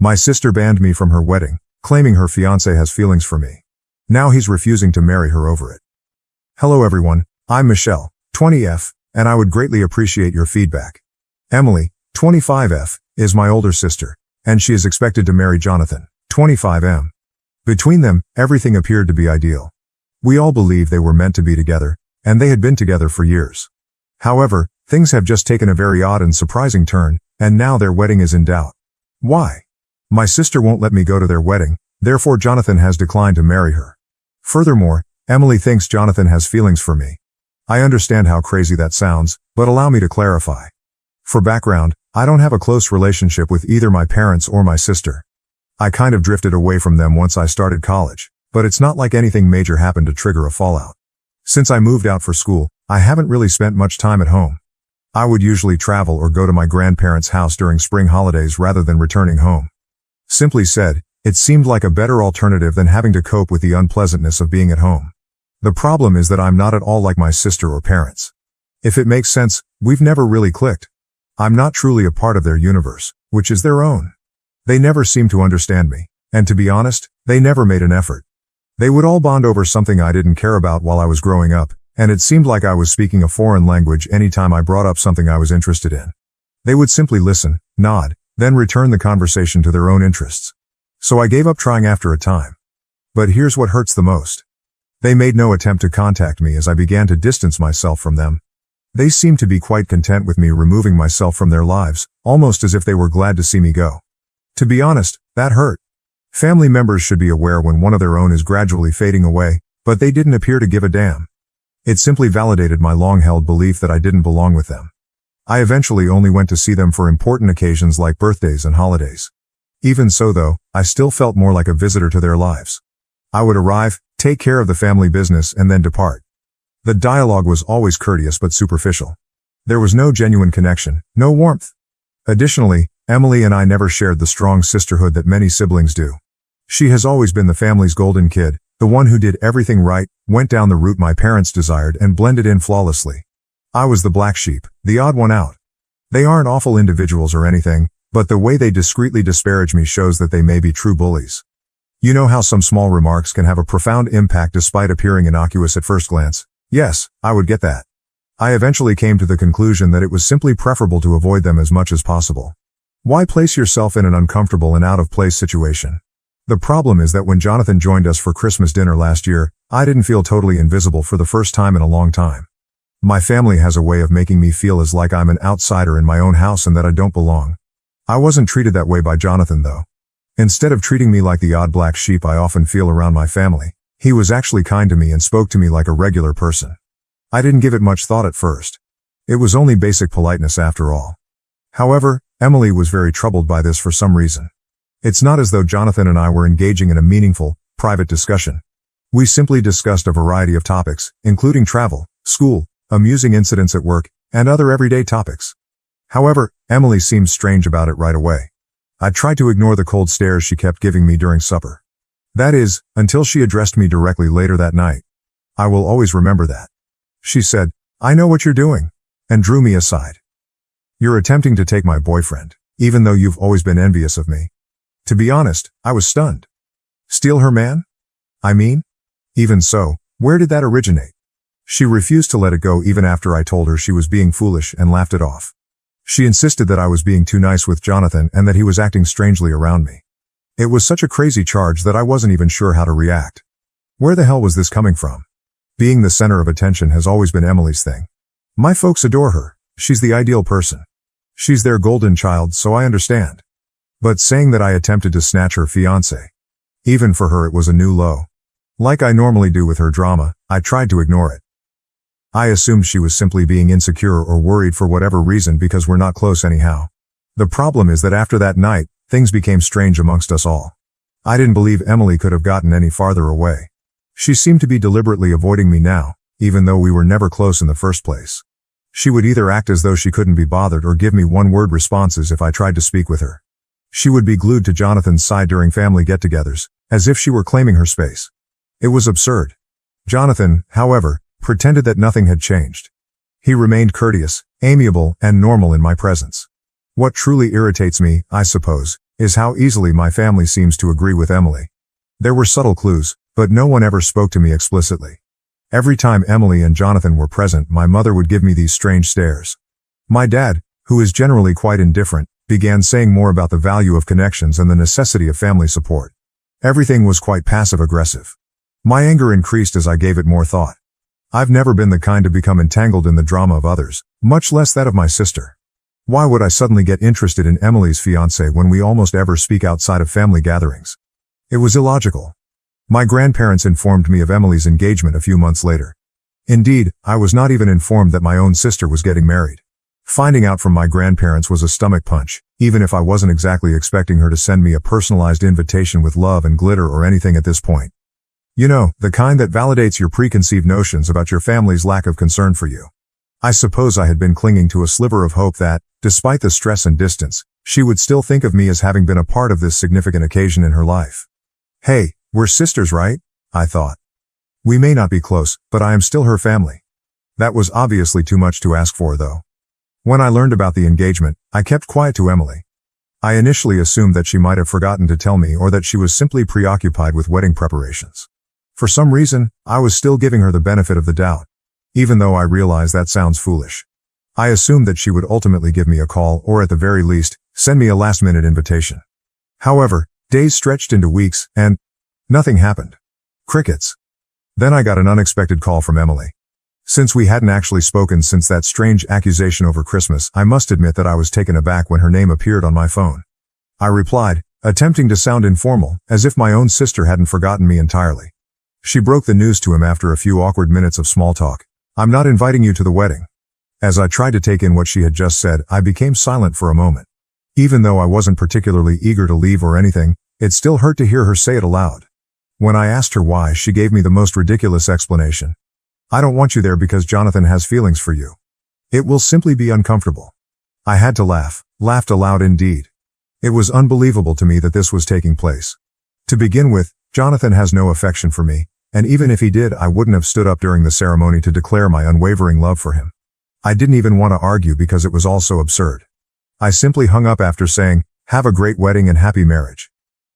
My sister banned me from her wedding, claiming her fiancé has feelings for me. Now he's refusing to marry her over it. Hello everyone, I'm Michelle, 20F, and I would greatly appreciate your feedback. Emily, 25F, is my older sister, and she is expected to marry Jonathan, 25M. Between them, everything appeared to be ideal. We all believed they were meant to be together, and they had been together for years. However, things have just taken a very odd and surprising turn, and now their wedding is in doubt. Why? My sister won't let me go to their wedding, therefore Jonathan has declined to marry her. Furthermore, Emily thinks Jonathan has feelings for me. I understand how crazy that sounds, but allow me to clarify. For background, I don't have a close relationship with either my parents or my sister. I kind of drifted away from them once I started college, but it's not like anything major happened to trigger a fallout. Since I moved out for school, I haven't really spent much time at home. I would usually travel or go to my grandparents' house during spring holidays rather than returning home. Simply said, it seemed like a better alternative than having to cope with the unpleasantness of being at home. The problem is that I'm not at all like my sister or parents. If it makes sense, we've never really clicked. I'm not truly a part of their universe, which is their own. They never seem to understand me, and to be honest, they never made an effort. They would all bond over something I didn't care about while I was growing up, and it seemed like I was speaking a foreign language anytime I brought up something I was interested in. They would simply listen, nod, then return the conversation to their own interests. So I gave up trying after a time. But here's what hurts the most. They made no attempt to contact me as I began to distance myself from them. They seemed to be quite content with me removing myself from their lives, almost as if they were glad to see me go. To be honest, that hurt. Family members should be aware when one of their own is gradually fading away, but they didn't appear to give a damn. It simply validated my long-held belief that I didn't belong with them. I eventually only went to see them for important occasions like birthdays and holidays. Even so though, I still felt more like a visitor to their lives. I would arrive, take care of the family business, and then depart. The dialogue was always courteous but superficial. There was no genuine connection, no warmth. Additionally, Emily and I never shared the strong sisterhood that many siblings do. She has always been the family's golden kid, the one who did everything right, went down the route my parents desired, and blended in flawlessly. I was the black sheep, the odd one out. They aren't awful individuals or anything, but the way they discreetly disparage me shows that they may be true bullies. You know how some small remarks can have a profound impact despite appearing innocuous at first glance? Yes, I would get that. I eventually came to the conclusion that it was simply preferable to avoid them as much as possible. Why place yourself in an uncomfortable and out-of-place situation? The problem is that when Jonathan joined us for Christmas dinner last year, I didn't feel totally invisible for the first time in a long time. My family has a way of making me feel as like I'm an outsider in my own house and that I don't belong. I wasn't treated that way by Jonathan though. Instead of treating me like the odd black sheep I often feel around my family, he was actually kind to me and spoke to me like a regular person. I didn't give it much thought at first. It was only basic politeness after all. However, Emily was very troubled by this for some reason. It's not as though Jonathan and I were engaging in a meaningful, private discussion. We simply discussed a variety of topics, including travel, school, amusing incidents at work, and other everyday topics. However, Emily seemed strange about it right away. I tried to ignore the cold stares she kept giving me during supper. That is, until she addressed me directly later that night. I will always remember that. She said, "I know what you're doing," and drew me aside. "You're attempting to take my boyfriend, even though you've always been envious of me." To be honest, I was stunned. Steal her man? I mean? Even so, where did that originate? She refused to let it go even after I told her she was being foolish and laughed it off. She insisted that I was being too nice with Jonathan and that he was acting strangely around me. It was such a crazy charge that I wasn't even sure how to react. Where the hell was this coming from? Being the center of attention has always been Emily's thing. My folks adore her. She's the ideal person. She's their golden child, so I understand. But saying that I attempted to snatch her fiancé. Even for her it was a new low. Like I normally do with her drama, I tried to ignore it. I assumed she was simply being insecure or worried for whatever reason because we're not close anyhow. The problem is that after that night, things became strange amongst us all. I didn't believe Emily could have gotten any farther away. She seemed to be deliberately avoiding me now, even though we were never close in the first place. She would either act as though she couldn't be bothered or give me one-word responses if I tried to speak with her. She would be glued to Jonathan's side during family get-togethers, as if she were claiming her space. It was absurd. Jonathan, however, pretended that nothing had changed. He remained courteous, amiable, and normal in my presence. What truly irritates me, I suppose, is how easily my family seems to agree with Emily. There were subtle clues, but no one ever spoke to me explicitly. Every time Emily and Jonathan were present, my mother would give me these strange stares. My dad, who is generally quite indifferent, began saying more about the value of connections and the necessity of family support. Everything was quite passive-aggressive. My anger increased as I gave it more thought. I've never been the kind to become entangled in the drama of others, much less that of my sister. Why would I suddenly get interested in Emily's fiancé when we almost ever speak outside of family gatherings? It was illogical. My grandparents informed me of Emily's engagement a few months later. Indeed, I was not even informed that my own sister was getting married. Finding out from my grandparents was a stomach punch, even if I wasn't exactly expecting her to send me a personalized invitation with love and glitter or anything at this point. You know, the kind that validates your preconceived notions about your family's lack of concern for you. I suppose I had been clinging to a sliver of hope that, despite the stress and distance, she would still think of me as having been a part of this significant occasion in her life. Hey, we're sisters, right? I thought. We may not be close, but I am still her family. That was obviously too much to ask for, though. When I learned about the engagement, I kept quiet to Emily. I initially assumed that she might have forgotten to tell me or that she was simply preoccupied with wedding preparations. For some reason, I was still giving her the benefit of the doubt, even though I realized that sounds foolish. I assumed that she would ultimately give me a call or at the very least, send me a last-minute invitation. However, days stretched into weeks, and nothing happened. Crickets. Then I got an unexpected call from Emily. Since we hadn't actually spoken since that strange accusation over Christmas, I must admit that I was taken aback when her name appeared on my phone. I replied, attempting to sound informal, as if my own sister hadn't forgotten me entirely. She broke the news to him after a few awkward minutes of small talk. I'm not inviting you to the wedding. As I tried to take in what she had just said, I became silent for a moment. Even though I wasn't particularly eager to leave or anything, it still hurt to hear her say it aloud. When I asked her why, she gave me the most ridiculous explanation. I don't want you there because Jonathan has feelings for you. It will simply be uncomfortable. I had to laugh, laughed aloud indeed. It was unbelievable to me that this was taking place. To begin with, Jonathan has no affection for me, and even if he did, I wouldn't have stood up during the ceremony to declare my unwavering love for him. I didn't even want to argue because it was all so absurd. I simply hung up after saying, have a great wedding and happy marriage.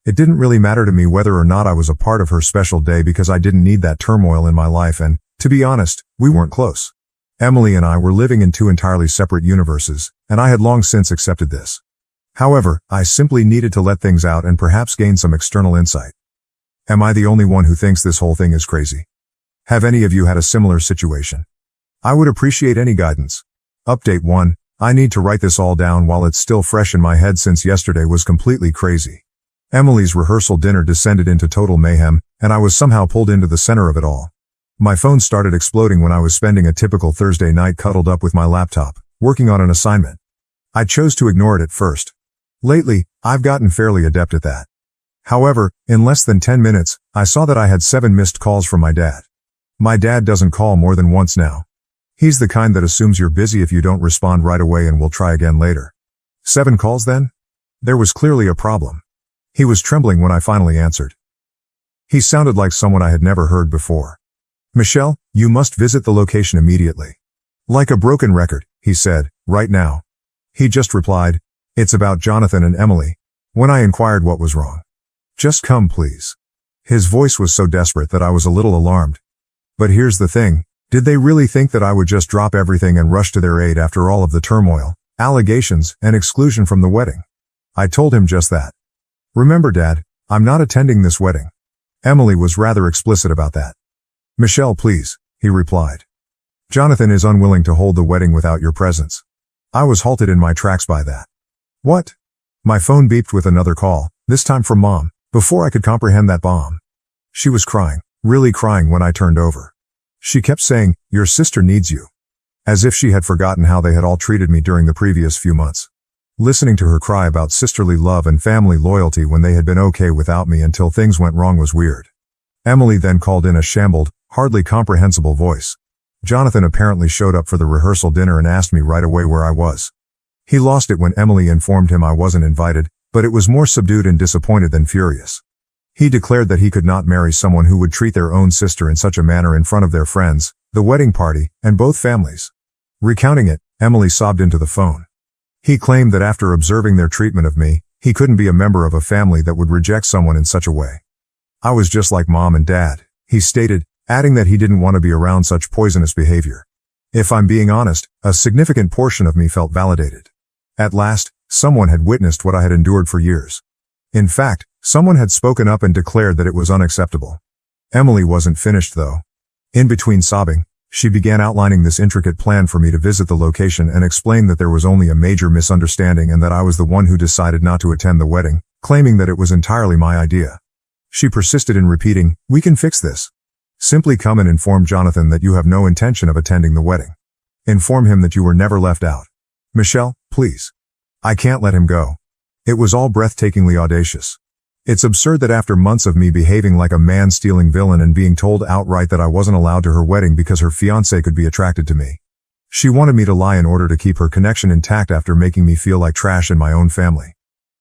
It didn't really matter to me whether or not I was a part of her special day because I didn't need that turmoil in my life and, to be honest, we weren't close. Emily and I were living in two entirely separate universes, and I had long since accepted this. However, I simply needed to let things out and perhaps gain some external insight. Am I the only one who thinks this whole thing is crazy? Have any of you had a similar situation? I would appreciate any guidance. Update 1. I need to write this all down while it's still fresh in my head since yesterday was completely crazy. Emily's rehearsal dinner descended into total mayhem, and I was somehow pulled into the center of it all. My phone started exploding when I was spending a typical Thursday night cuddled up with my laptop, working on an assignment. I chose to ignore it at first. Lately, I've gotten fairly adept at that. However, in less than 10 minutes, I saw that I had 7 missed calls from my dad. My dad doesn't call more than once now. He's the kind that assumes you're busy if you don't respond right away and will try again later. 7 calls then? There was clearly a problem. He was trembling when I finally answered. He sounded like someone I had never heard before. Michelle, you must visit the location immediately. Like a broken record, he said, right now. He just replied, it's about Jonathan and Emily. When I inquired what was wrong. Just come, please. His voice was so desperate that I was a little alarmed. But here's the thing, did they really think that I would just drop everything and rush to their aid after all of the turmoil, allegations, and exclusion from the wedding? I told him just that. Remember, Dad, I'm not attending this wedding. Emily was rather explicit about that. Michelle, please, he replied. Jonathan is unwilling to hold the wedding without your presence. I was halted in my tracks by that. What? My phone beeped with another call, this time from Mom, before I could comprehend that bomb. She was crying, really crying when I turned over. She kept saying, your sister needs you. As if she had forgotten how they had all treated me during the previous few months. Listening to her cry about sisterly love and family loyalty when they had been okay without me until things went wrong was weird. Emily then called in a shambled, hardly comprehensible voice. Jonathan apparently showed up for the rehearsal dinner and asked me right away where I was. He lost it when Emily informed him I wasn't invited, but it was more subdued and disappointed than furious. He declared that he could not marry someone who would treat their own sister in such a manner in front of their friends, the wedding party, and both families. Recounting it, Emily sobbed into the phone. He claimed that after observing their treatment of me, He couldn't be a member of a family that would reject someone in such a way. I was just like mom and dad, he stated, adding that he didn't want to be around such poisonous behavior. If I'm being honest, a significant portion of me felt validated. At last, someone had witnessed what I had endured for years. In fact, someone had spoken up and declared that it was unacceptable. Emily wasn't finished though. In between sobbing, she began outlining this intricate plan for me to visit the location and explain that there was only a major misunderstanding and that I was the one who decided not to attend the wedding, claiming that it was entirely my idea. She persisted in repeating, "We can fix this. Simply come and inform Jonathan that you have no intention of attending the wedding. Inform him that you were never left out. Michelle, please. I can't let him go." It was all breathtakingly audacious. It's absurd that after months of me behaving like a man-stealing villain and being told outright that I wasn't allowed to her wedding because her fiancé could be attracted to me, she wanted me to lie in order to keep her connection intact after making me feel like trash in my own family.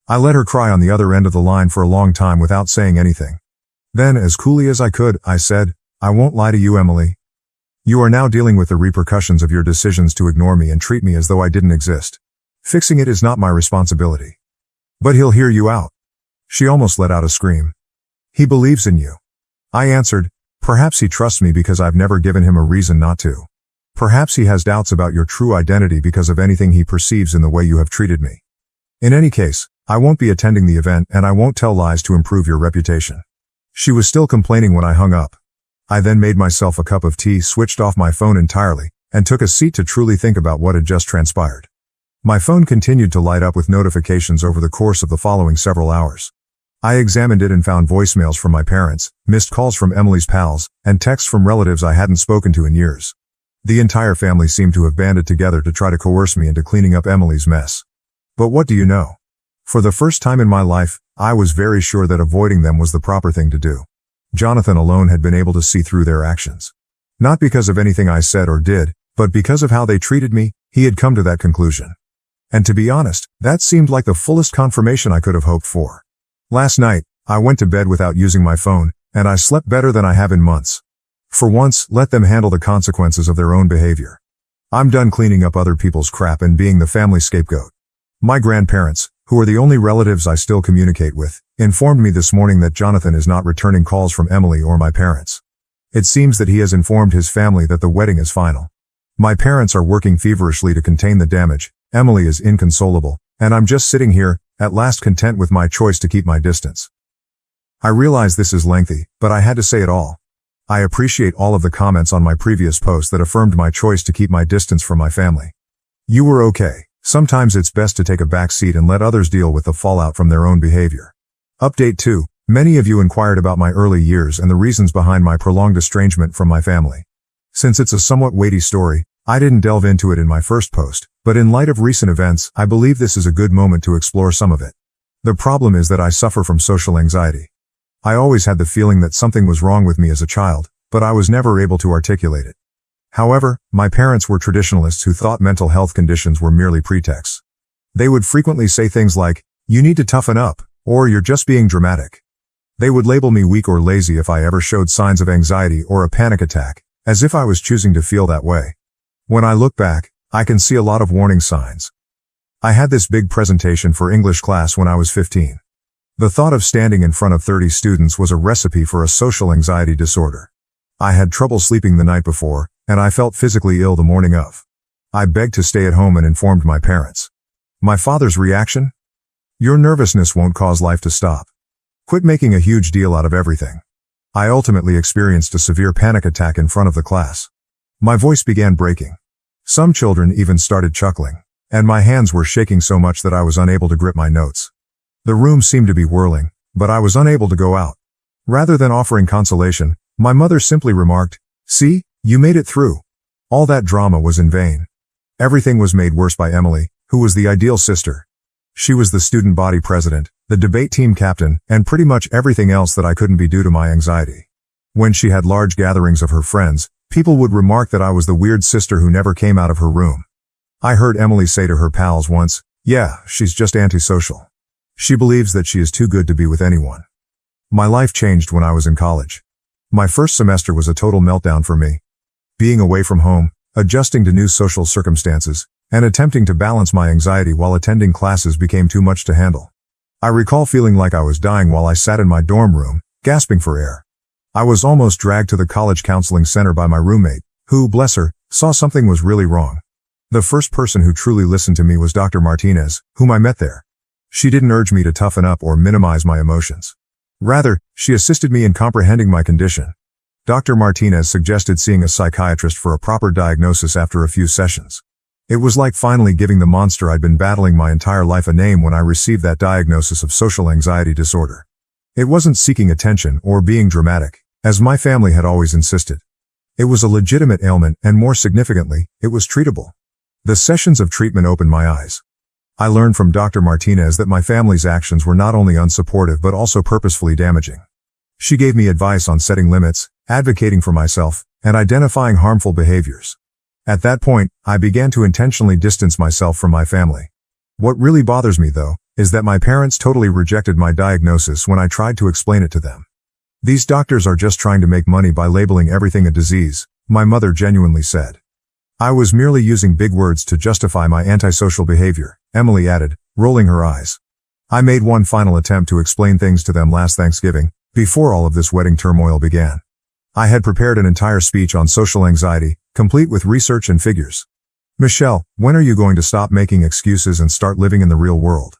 I let her cry on the other end of the line for a long time without saying anything. Then, as coolly as I could, I said, "I won't lie to you, Emily. You are now dealing with the repercussions of your decisions to ignore me and treat me as though I didn't exist. Fixing it is not my responsibility. But he'll hear you out." She almost let out a scream. "He believes in you." I answered, "Perhaps he trusts me because I've never given him a reason not to. Perhaps he has doubts about your true identity because of anything he perceives in the way you have treated me. In any case, I won't be attending the event and I won't tell lies to improve your reputation." She was still complaining when I hung up. I then made myself a cup of tea, switched off my phone entirely, and took a seat to truly think about what had just transpired. My phone continued to light up with notifications over the course of the following several hours. I examined it and found voicemails from my parents, missed calls from Emily's pals, and texts from relatives I hadn't spoken to in years. The entire family seemed to have banded together to try to coerce me into cleaning up Emily's mess. But what do you know? For the first time in my life, I was very sure that avoiding them was the proper thing to do. Jonathan alone had been able to see through their actions. Not because of anything I said or did, but because of how they treated me, he had come to that conclusion. And to be honest, that seemed like the fullest confirmation I could have hoped for. Last night, I went to bed without using my phone, and I slept better than I have in months. For once, let them handle the consequences of their own behavior. I'm done cleaning up other people's crap and being the family scapegoat. My grandparents, who are the only relatives I still communicate with, informed me this morning that Jonathan is not returning calls from Emily or my parents. It seems that he has informed his family that the wedding is final. My parents are working feverishly to contain the damage, Emily is inconsolable, and I'm just sitting here, at last content with my choice to keep my distance. I realize this is lengthy, but I had to say it all. I appreciate all of the comments on my previous post that affirmed my choice to keep my distance from my family. You were okay. Sometimes it's best to take a back seat and let others deal with the fallout from their own behavior. Update 2. Many of you inquired about my early years and the reasons behind my prolonged estrangement from my family. Since it's a somewhat weighty story, I didn't delve into it in my first post, but in light of recent events, I believe this is a good moment to explore some of it. The problem is that I suffer from social anxiety. I always had the feeling that something was wrong with me as a child, but I was never able to articulate it. However, my parents were traditionalists who thought mental health conditions were merely pretexts. They would frequently say things like, "You need to toughen up," or "You're just being dramatic." They would label me weak or lazy if I ever showed signs of anxiety or a panic attack, as if I was choosing to feel that way. When I look back, I can see a lot of warning signs. I had this big presentation for English class when I was 15. The thought of standing in front of 30 students was a recipe for a social anxiety disorder. I had trouble sleeping the night before, and I felt physically ill the morning of. I begged to stay at home and informed my parents. My father's reaction? "Your nervousness won't cause life to stop. Quit making a huge deal out of everything." I ultimately experienced a severe panic attack in front of the class. My voice began breaking. Some children even started chuckling, and my hands were shaking so much that I was unable to grip my notes. The room seemed to be whirling, but I was unable to go out. Rather than offering consolation, my mother simply remarked, "See, you made it through. All that drama was in vain." Everything was made worse by Emily, who was the ideal sister. She was the student body president, the debate team captain, and pretty much everything else that I couldn't be due to my anxiety. When she had large gatherings of her friends, people would remark that I was the weird sister who never came out of her room. I heard Emily say to her pals once, "Yeah, she's just antisocial. She believes that she is too good to be with anyone." My life changed when I was in college. My first semester was a total meltdown for me. Being away from home, adjusting to new social circumstances, and attempting to balance my anxiety while attending classes became too much to handle. I recall feeling like I was dying while I sat in my dorm room, gasping for air. I was almost dragged to the college counseling center by my roommate, who, bless her, saw something was really wrong. The first person who truly listened to me was Dr. Martinez, whom I met there. She didn't urge me to toughen up or minimize my emotions. Rather, she assisted me in comprehending my condition. Dr. Martinez suggested seeing a psychiatrist for a proper diagnosis after a few sessions. It was like finally giving the monster I'd been battling my entire life a name when I received that diagnosis of social anxiety disorder. It wasn't seeking attention or being dramatic, as my family had always insisted. It was a legitimate ailment, and more significantly, it was treatable. The sessions of treatment opened my eyes. I learned from Dr. Martinez that my family's actions were not only unsupportive but also purposefully damaging. She gave me advice on setting limits, advocating for myself, and identifying harmful behaviors. At that point, I began to intentionally distance myself from my family. What really bothers me, though, is that my parents totally rejected my diagnosis when I tried to explain it to them. These doctors are just trying to make money by labeling everything a disease, my mother genuinely said. I was merely using big words to justify my antisocial behavior, Emily added, rolling her eyes. I made one final attempt to explain things to them last Thanksgiving, before all of this wedding turmoil began. I had prepared an entire speech on social anxiety, complete with research and figures. Michelle, when are you going to stop making excuses and start living in the real world?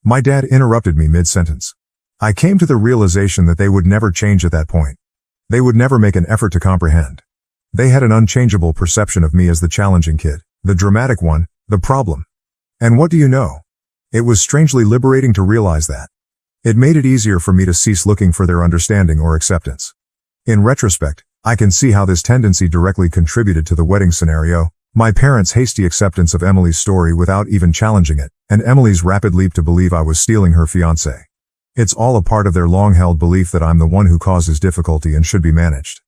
My dad interrupted me mid-sentence. I came to the realization that they would never change at that point. They would never make an effort to comprehend. They had an unchangeable perception of me as the challenging kid, the dramatic one, the problem. And what do you know? It was strangely liberating to realize that. It made it easier for me to cease looking for their understanding or acceptance. In retrospect, I can see how this tendency directly contributed to the wedding scenario, my parents' hasty acceptance of Emily's story without even challenging it, and Emily's rapid leap to believe I was stealing her fiancé. It's all a part of their long-held belief that I'm the one who causes difficulty and should be managed.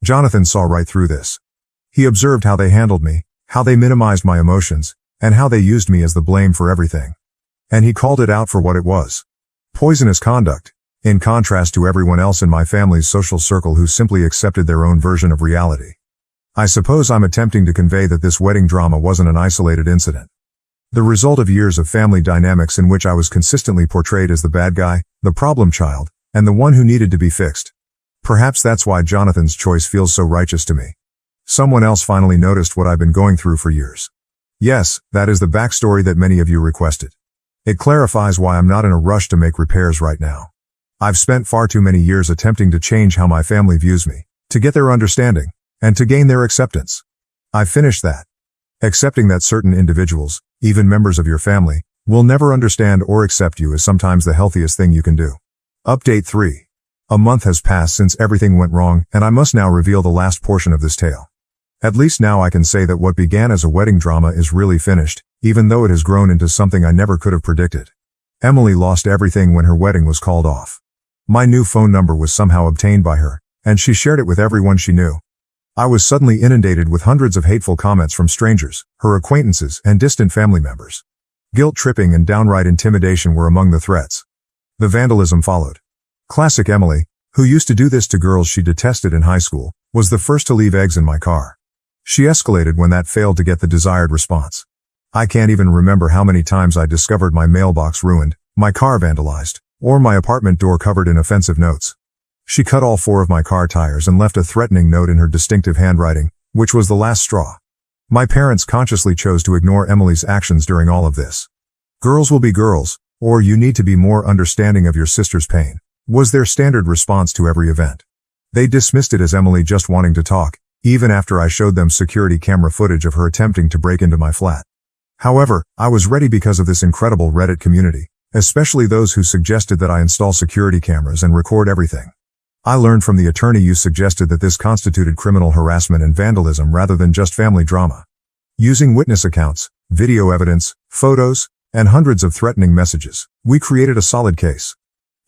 Jonathan saw right through this. He observed how they handled me, how they minimized my emotions, and how they used me as the blame for everything. And he called it out for what it was. Poisonous conduct. In contrast to everyone else in my family's social circle who simply accepted their own version of reality. I suppose I'm attempting to convey that this wedding drama wasn't an isolated incident. The result of years of family dynamics in which I was consistently portrayed as the bad guy, the problem child, and the one who needed to be fixed. Perhaps that's why Jonathan's choice feels so righteous to me. Someone else finally noticed what I've been going through for years. Yes, that is the backstory that many of you requested. It clarifies why I'm not in a rush to make repairs right now. I've spent far too many years attempting to change how my family views me, to get their understanding, and to gain their acceptance. I've finished that. Accepting that certain individuals, even members of your family, will never understand or accept you is sometimes the healthiest thing you can do. Update 3. A month has passed since everything went wrong, and I must now reveal the last portion of this tale. At least now I can say that what began as a wedding drama is really finished, even though it has grown into something I never could have predicted. Emily lost everything when her wedding was called off. My new phone number was somehow obtained by her, and she shared it with everyone she knew. I was suddenly inundated with hundreds of hateful comments from strangers, her acquaintances, and distant family members. Guilt-tripping and downright intimidation were among the threats. The vandalism followed. Classic Emily, who used to do this to girls she detested in high school, was the first to leave eggs in my car. She escalated when that failed to get the desired response. I can't even remember how many times I discovered my mailbox ruined, my car vandalized, or my apartment door covered in offensive notes. She cut all 4 of my car tires and left a threatening note in her distinctive handwriting, which was the last straw. My parents consciously chose to ignore Emily's actions during all of this. Girls will be girls, or you need to be more understanding of your sister's pain, was their standard response to every event. They dismissed it as Emily just wanting to talk, even after I showed them security camera footage of her attempting to break into my flat. However, I was ready because of this incredible Reddit community, especially those who suggested that I install security cameras and record everything. I learned from the attorney you suggested that this constituted criminal harassment and vandalism rather than just family drama. Using witness accounts, video evidence, photos, and hundreds of threatening messages, we created a solid case.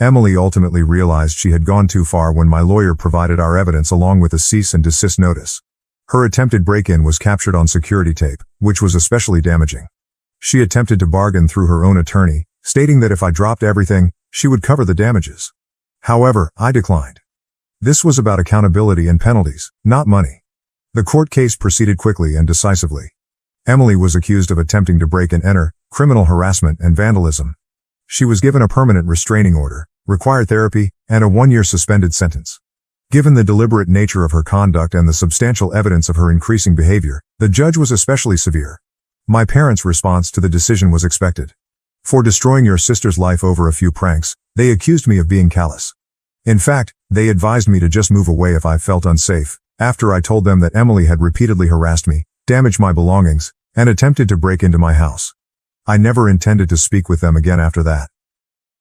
Emily ultimately realized she had gone too far when my lawyer provided our evidence along with a cease and desist notice. Her attempted break-in was captured on security tape, which was especially damaging. She attempted to bargain through her own attorney, stating that if I dropped everything, she would cover the damages. However, I declined. This was about accountability and penalties, not money. The court case proceeded quickly and decisively. Emily was accused of attempting to break and enter, criminal harassment and vandalism. She was given a permanent restraining order, required therapy, and a 1-year suspended sentence. Given the deliberate nature of her conduct and the substantial evidence of her increasing behavior, the judge was especially severe. My parents' response to the decision was expected. For destroying your sister's life over a few pranks, they accused me of being callous. In fact, they advised me to just move away if I felt unsafe, after I told them that Emily had repeatedly harassed me, damaged my belongings, and attempted to break into my house. I never intended to speak with them again after that.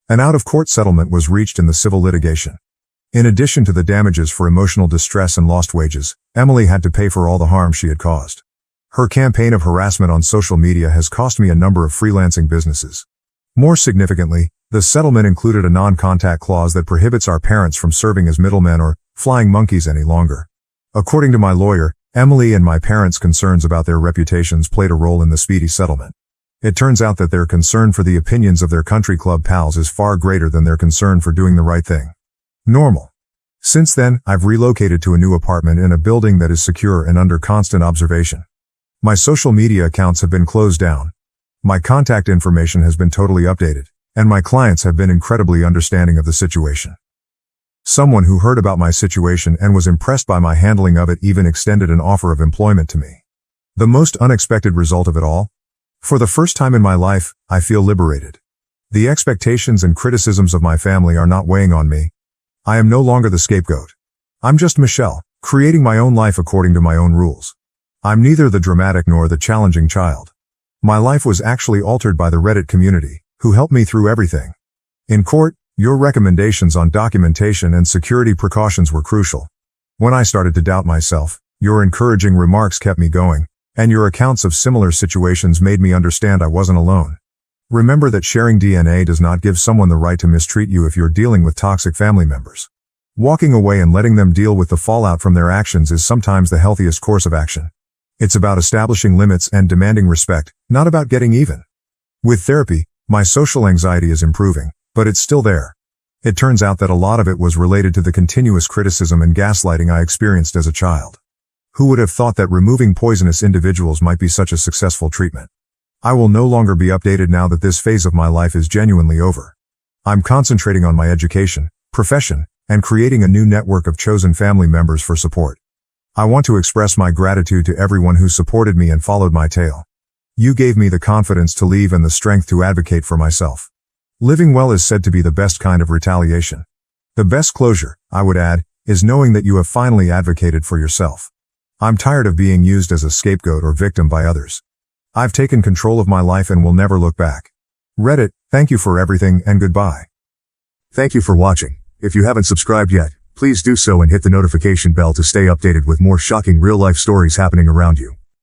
An out-of-court settlement was reached in the civil litigation. In addition to the damages for emotional distress and lost wages, Emily had to pay for all the harm she had caused. Her campaign of harassment on social media has cost me a number of freelancing businesses. More significantly, the settlement included a non-contact clause that prohibits our parents from serving as middlemen or flying monkeys any longer. According to my lawyer, Emily and my parents' concerns about their reputations played a role in the speedy settlement. It turns out that their concern for the opinions of their country club pals is far greater than their concern for doing the right thing. Normal. Since then, I've relocated to a new apartment in a building that is secure and under constant observation. My social media accounts have been closed down. My contact information has been totally updated, and my clients have been incredibly understanding of the situation. Someone who heard about my situation and was impressed by my handling of it even extended an offer of employment to me. The most unexpected result of it all? For the first time in my life, I feel liberated. The expectations and criticisms of my family are not weighing on me. I am no longer the scapegoat. I'm just Michelle, creating my own life according to my own rules. I'm neither the dramatic nor the challenging child. My life was actually altered by the Reddit community, who helped me through everything. In court, your recommendations on documentation and security precautions were crucial. When I started to doubt myself, your encouraging remarks kept me going, and your accounts of similar situations made me understand I wasn't alone. Remember that sharing DNA does not give someone the right to mistreat you if you're dealing with toxic family members. Walking away and letting them deal with the fallout from their actions is sometimes the healthiest course of action. It's about establishing limits and demanding respect, not about getting even. With therapy, my social anxiety is improving, but it's still there. It turns out that a lot of it was related to the continuous criticism and gaslighting I experienced as a child. Who would have thought that removing poisonous individuals might be such a successful treatment? I will no longer be updated now that this phase of my life is genuinely over. I'm concentrating on my education, profession, and creating a new network of chosen family members for support. I want to express my gratitude to everyone who supported me and followed my tale. You gave me the confidence to leave and the strength to advocate for myself. Living well is said to be the best kind of retaliation. The best closure, I would add, is knowing that you have finally advocated for yourself. I'm tired of being used as a scapegoat or victim by others. I've taken control of my life and will never look back. Reddit, thank you for everything and goodbye. Thank you for watching. If you haven't subscribed yet, please do so and hit the notification bell to stay updated with more shocking real-life stories happening around you.